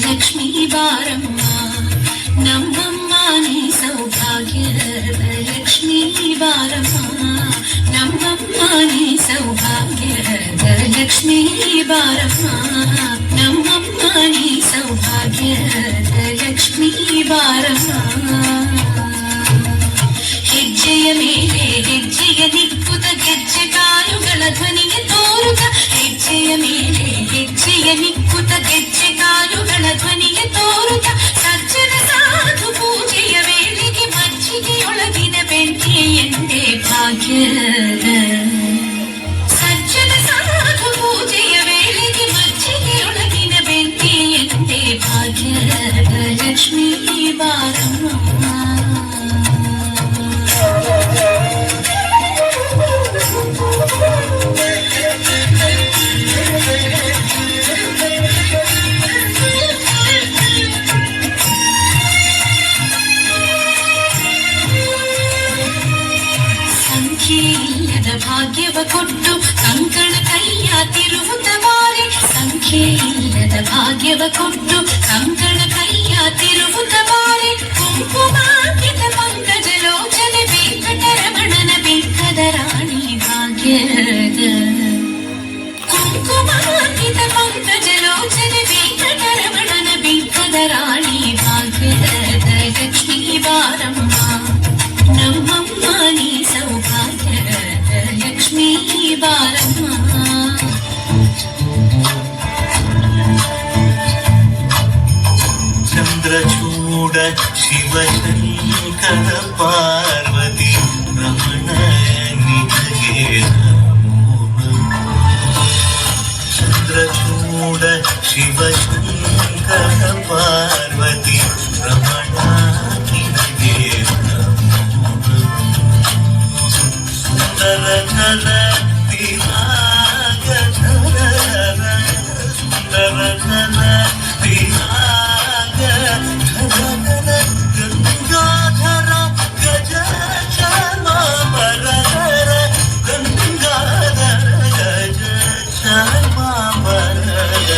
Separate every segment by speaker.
Speaker 1: ಲಕ್ಷ್ಮೀ ಬಾರಮ್ಮ ನಮ್ಮಮ್ಮ ನೀ ಸೌಭಾಗ್ಯದ ಲಕ್ಷ್ಮೀ ಬಾರಮ್ಮ ನಮ್ಮಮ್ಮ ನೀ ಸೌಭಾಗ್ಯದ ಲಕ್ಷ್ಮೀ ಬಾರಮ್ಮ ನಮ್ಮಮ್ಮ ನೀ ಸೌಭಾಗ್ಯದ ಲಕ್ಷ್ಮೀ ಬಾರಮ್ಮ ಹೆಜ್ಜೆಯ ಮೇಲೆ ಹೆಜ್ಜೆಯ ನಿಕ್ಕುತ್ತ ಗೆಜ್ಜೆ ಕಾಲುಗಳ ಧ್ವನಿಗೆ ತೋರುತ್ತ ಹೆಜ್ಜೆಯ ಮೇಲೆ ಹೆಜ್ಜೆಯ ನಿಕ್ಕುತ್ತ ಗೆಜ್ಜೆ ಕಾಲುಗಳ ಧ್ವನಿಗೆ ತೋರುತ್ತ ಸಜ್ಜನ ಸಾಧು ಪೂಜೆಯ ವೇಳೆಗೆ ಮಜ್ಜಿಗೆಯೊಳಗಿನ ಬೆಂಕಿ ಎಂದೇ ಭಾಗ್ಯದ ಸಜ್ಜನ ಸಾಧು ಪೂಜೆಯ ವೇಳೆಗೆ ಮಜ್ಜಿಗೆಯೊಳಗಿನ ಬೆಂಕಿ ಎಂದೇ ಭಾಗ್ಯದ ಲಕ್ಷ್ಮೀ ಬಾರಮ್ಮ ಭಾಗ್ಯವ ಕೊಟ್ಟು ಕಂಕಣ ಕೈಯ ತಿರುವುದ ಬಾರಿ ಸಂಖ್ಯೆ ಇಲ್ಲದ ಭಾಗ್ಯವ ಕೊಟ್ಟು ಕಂಕಣ ಕೈಯ ತಿರುವುದ ಬಾರಿ ಕುಂಕುಮಾಂಕಿತ ಪಂಕಜ ಲೋಚನೆ ವೆಂಕಟರಮಣನ ಬೆಂಕದ ರಾಣಿ ಭಾಗ್ಯದ ಕುಂಕುಮಾಂಕಿತ ಪಂಕಜ ಲೋಚನೆ ವೆಂಕಟರಮಣನ ಬೆಂಕದ ರಾಣಿ ಭಾಗ್ಯದ ಲಕ್ಷ್ಮೀ ಬಾರಮ್ಮ ನಮ್ಮಮ್ಮ ನೀ ಸೌಭಾಗ್ಯದ ಲಕ್ಷ್ಮೀ ಬಾರಮ್ಮ
Speaker 2: ಚಂದ್ರಚೂಡ ಶಿವಶಂಕರ ಪಾರ್ವತಿ ರಮಣ ನಿನಗೆ ಚಂದ್ರಚೂಡ ಶಿವಶಂಕರ ಪಾರ್ವತಿ ರಮಣ ನಿನಗೆ ಸುಂದರ ಕಲ ಸುಂದರ ಕಲ ಗಂಗಾಧರ ಗಜ ಚಾಮರಧರ ಗಂಗಾಧರ ಗಜ ಚಾಮರಧರ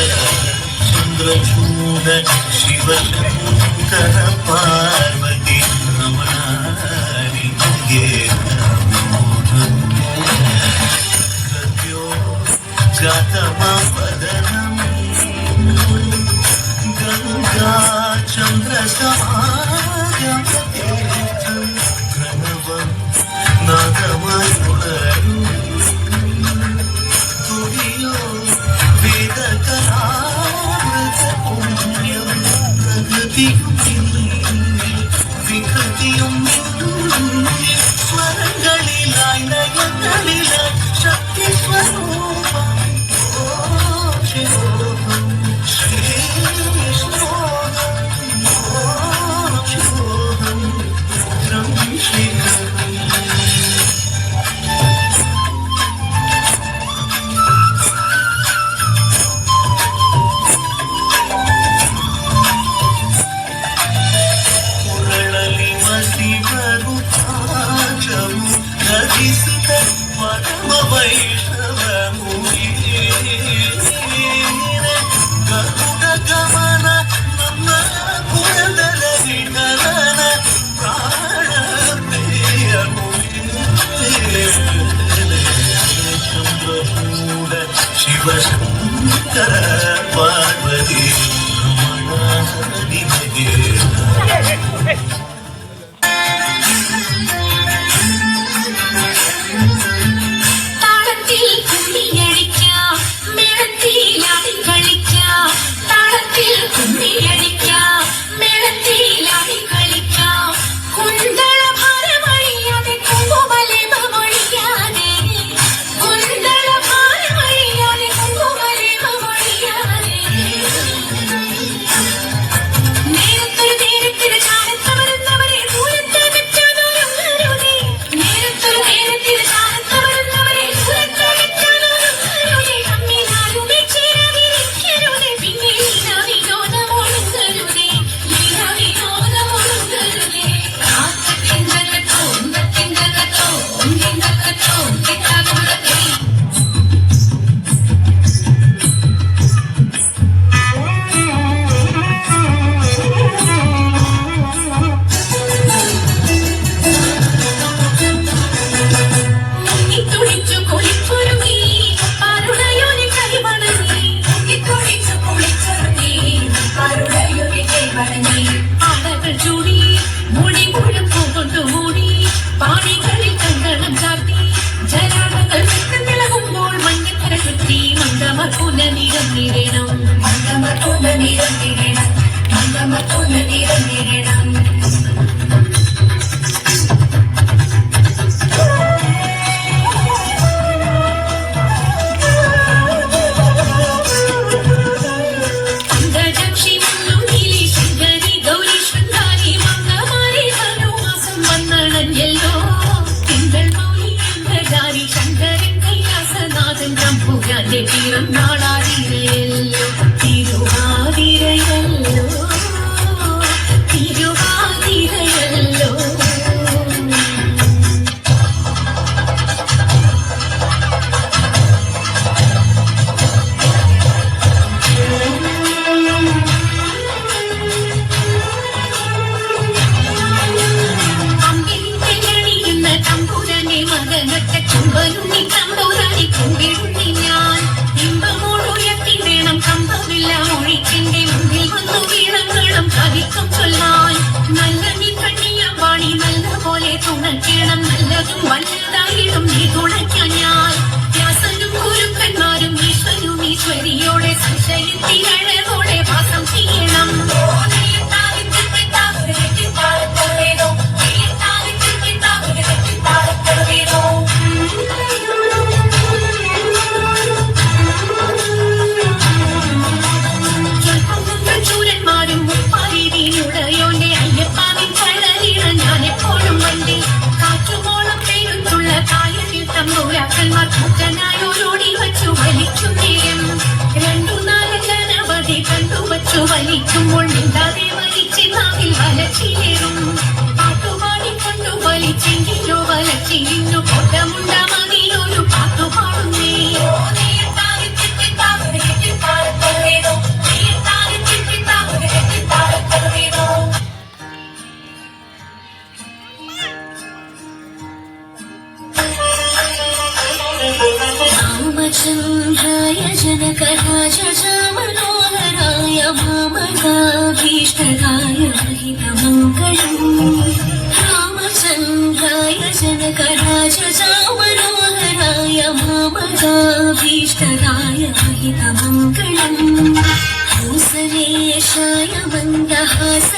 Speaker 2: ಚಂದ್ರಚೂಡ ಶಿವಶಂಕರ ಪಾರ್ವತಿ ರಮಣ ನಿನಗೆ ಜಾತಮಪದನಂ ಗಂಗಾ ಚಂದ್ರ ಸಮಾಗಮ ശക്തിയും സ്വരങ്ങളിലായി നയങ്ങളിലായി ശക്തി സ്വരൂപം ಶಿವಶಂಕರ ಪಾರ್ವತಿ
Speaker 1: താളത്തിൽ കുമ്മിയടിക്കാം മേളത്തിലാടി കളിക്കാം താളത്തിൽ കുമ്മിയടിക്കാം മേളത്തിലാടി കളിക്കാം കുന്തള ഭാരമഴിയാതെ കുങ്കുമലേപമൊഴിയാതെ കുന്തള ഭാരമഴിയാതെ കുങ്കുമലേപമൊഴിയാതെ നേരത്തൊരു നേരത്തിന് ചാരത്തവരുന്നവരെ ദൂരത്തെ വെച്ചതൊരുങ്ങരുതേ നേരത്തൊരു നേരത്തിന് ചാരത്തവരുന്നവരെ ദൂരത്തെ വെച്ചതൊരുങ്ങരുതേ തമ്മിലാരുമേ ചേരാതിരിക്കരുതേ പിന്നെ ലീലാവിനോദമൊഴുകരുതേ ലീലാവിനോദമൊഴുകരുതേ കാക്കത്തിങ്കകത്തോ ഉന്തത്തിങ്കകത്തോ ഉന്തിങ്കകത്തോ കിട്ടാകുടത്തേ മുങ്ങിത്തുടിച്ചു കുളിച്ചൊരുങ്ങി പാരുടയൊരു കൈവണങ്ങി മുങ്ങിത്തുടിച്ചു കുളിച്ചൊരുങ്ങി പാരുടയൊരു കൈവണങ്ങി ആടകൾ ചൂടി മുടി മുഴുപ്പു കൊണ്ടുമൂടി പാണികളിൽ കങ്കണം ചാർത്തി ജലാടകൾ വിളകുമ്പോൾ മഞ്ഞക്കര ചുറ്റി മന്ദമർപ്പുല നിരന്നിരണം മന്ദമർപ്പുല നിരന്നിരണം മന്ദമർപ്പുല നിരന്നിരണം അന്തജക്ഷി മുള്ളുനീലി ശൃംഗരി ഗൗരി ശൃംഗാരി മംഗമാരി ധനുമാസം വന്നണഞ്ഞല്ലോ തിങ്കൾ മൗലി അന്ധകാരി ശങ്കരൻ കൈലാസനാഥൻ തമ്പുരാന്റെ തീരം നാടാതിരയല്ലോ തിരുവാതിരയല്ലോ തിരുവാതിരയല്ലോ അമ്പിളിഞ്ഞണിയുന്ന തമ്പുരാനെ മകനൊറ്റ കുമ്പനുണ്ണി തമ്പുരാനെ കുമ്പിടുണ്ണി ഞാൻ ഇമ്പമോടുയർത്തി വേണം കമ്പമില്ല ഒഴിക്കെന്റെ മുന്നിൽ വന്നു വീണങ്ങളും കവിക്കും ചൊല്ലാൻ നല്ല നീ കണ്ണിയ വാണി നല്ല പോലെ തുണയ്ക്കണം നല്ലതും വല്ലതായിടും നീ തുണയ്ക്കാൻ ഞാൻ വ്യാസനും ഗുരുക്കന്മാരും ഈശ്വരും ഈശ്വരിയോടെ സംശയത്തിലഴകോടെ വാസം ചെയ്യണം ചൂരന്മാരും മുപ്പാരീതിയിലുടയോന്റെ അയ്യപ്പാവിൻ കടലിട ഞാൻ എപ്പോഴും വണ്ടി കാറ്റുമോളം പെയ്തുള്ള കായലിൽ തമ്പുരാക്കന്മാർ കൂട്ടനായോരോടി വച്ചു വലിച്ചു നേരം രണ്ടു നാലനവധി കണ്ടുവച്ചു വലിക്കുമ്പോൾ മിണ്ടാതെ വലിച്ച് നാവിൽ വലച്ചിലേറും പാട്ടുപാടിക്കൊണ്ടു വലിച്ചെങ്കിലോ വലച്ചിരുന്നു കൊട്ടമുണ്ട മതിയൊരു പാട്ടുപാടുന്നേ रामचन्द्राय जनकराज मनोहराय मामकाभीष्टदाय महितमङ्गलम् रामचन्द्राय जनकराज मनोहराय मामकाभीष्टदाय महितमङ्गलम् कौसलेशाय मन्दहास